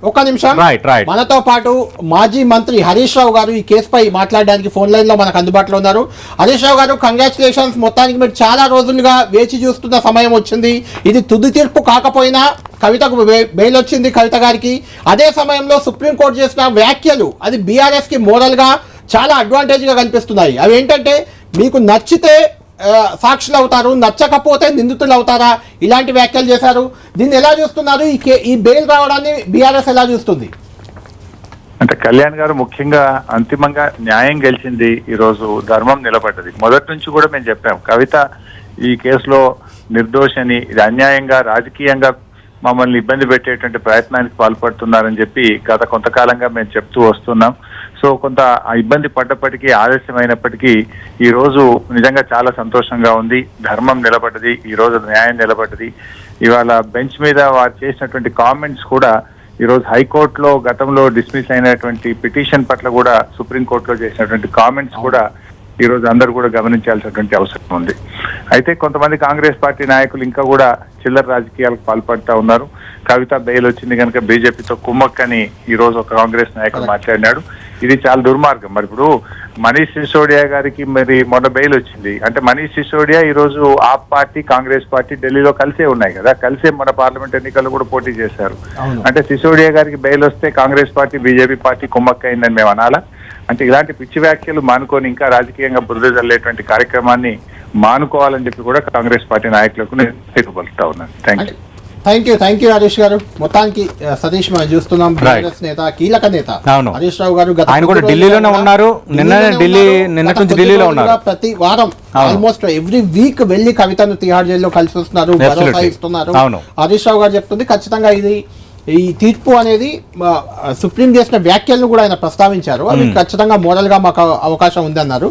ఒక్క నిమిషం. మనతో పాటు మాజీ మంత్రి హరీష్ రావు గారు ఈ కేసుపై మాట్లాడడానికి ఫోన్ లైన్ లో మనకు అందుబాటులో ఉన్నారు. హరీష్ రావు గారు, కంగ్రాచులేషన్స్. మొత్తానికి మీరు చాలా రోజులుగా వేచి చూస్తున్న సమయం వచ్చింది. ఇది తుది తీర్పు కాకపోయినా కవితకు బెయిల్ వచ్చింది, కవిత గారికి. అదే సమయంలో సుప్రీంకోర్టు చేసిన వ్యాఖ్యలు అది బీఆర్ఎస్ కి మోరల్ గా చాలా అడ్వాంటేజ్ గా కనిపిస్తున్నాయి. అవి ఏంటంటే, మీకు నచ్చితే సాక్షులు అవుతారు, నచ్చకపోతే నిందితులు అవుతారా, ఇలాంటి వ్యాఖ్యలు చేశారు. దీన్ని ఎలా చూస్తున్నారు? ఈ బెయిల్ రావడాన్ని బీఆర్ఎస్ ఎలా చూస్తుంది? అంటే కళ్యాణ్ గారు, ముఖ్యంగా అంతిమంగా న్యాయం గెలిచింది, ఈ రోజు ధర్మం నిలబడ్డది. మొదటి నుంచి కూడా మేము చెప్పాం, కవిత ఈ కేసులో నిర్దోషని, ఇది అన్యాయంగా రాజకీయంగా మమ్మల్ని ఇబ్బంది పెట్టేటువంటి ప్రయత్నానికి పాల్పడుతున్నారని చెప్పి గత కొంతకాలంగా మేము చెప్తూ వస్తున్నాం. సో కొంత ఇబ్బంది పడ్డప్పటికీ, ఆలస్యమైనప్పటికీ ఈ రోజు నిజంగా చాలా సంతోషంగా ఉంది. ధర్మం నిలబడ్డది, ఈ రోజు న్యాయం నిలబడ్డది. ఇవాళ బెంచ్ మీద వారు చేసినటువంటి కామెంట్స్ కూడా ఈ రోజు హైకోర్టులో గతంలో డిస్మిస్ అయినటువంటి పిటిషన్ పట్ల కూడా సుప్రీంకోర్టులో చేసినటువంటి కామెంట్స్ కూడా ఈ రోజు అందరూ కూడా గమనించాల్సినటువంటి అవసరం ఉంది. అయితే కొంతమంది కాంగ్రెస్ పార్టీ నాయకులు ఇంకా కూడా చిల్లర రాజకీయాలకు పాల్పడుతూ ఉన్నారు. కవిత బెయిల్ వచ్చింది కనుక బీజేపీతో కుమ్మక్కని ఈ రోజు ఒక కాంగ్రెస్ నాయకుడు మాట్లాడినాడు. ఇది చాలా దుర్మార్గం. మరి ఇప్పుడు మనీష్ సిసోడియా గారికి మరి మొన్న బెయిల్ వచ్చింది అంటే, మనీష్ సిసోడియా ఈ రోజు ఆప్ పార్టీ, కాంగ్రెస్ పార్టీ ఢిల్లీలో కలిసే ఉన్నాయి కదా, కలిసే మన పార్లమెంట్ ఎన్నికల్లో కూడా పోటీ చేశారు. అంటే సిసోడియా గారికి బెయిల్ వస్తే కాంగ్రెస్ పార్టీ, బీజేపీ పార్టీ కుమ్మక్క అయిందని మేము అనాలా? అంటే ఇలాంటి పిచ్చి వ్యాఖ్యలు మానుకొని ఇంకా రాజకీయంగా బురద జల్లేటువంటి కార్యక్రమాన్ని మానుకోవాలని చెప్పి కూడా కాంగ్రెస్ పార్టీ నాయకులకు నేను తెలుపలుతా ఉన్నాను. థ్యాంక్ యూ హరీష్ గారు. మొత్తానికి సతీష్ మనం చూస్తున్నాం, బీఆర్ఎస్ నేత, కీలక నేత హరీష్ రావు గారు ఆయన కూడా ఢిల్లీలోనే ఉన్నారు. నిన్నటి నుంచి ఢిల్లీలో ఉన్నారు. ప్రతి వారం ఆల్మోస్ట్ ఎవ్రీ వీక్ వెళ్లి కవితను తిహార్ జైల్లో కలిసి వస్తున్నారు, భరోసా ఇస్తున్నారు. హరీష్ రావు గారు చెప్తుంది ఖచ్చితంగా ఈ తీర్పు అనేది సుప్రీం చేసిన వ్యాఖ్యలను కూడా ఆయన ప్రస్తావించారు. అవి ఖచ్చితంగా మోరల్ గా మాకు అవకాశం ఉంది అన్నారు.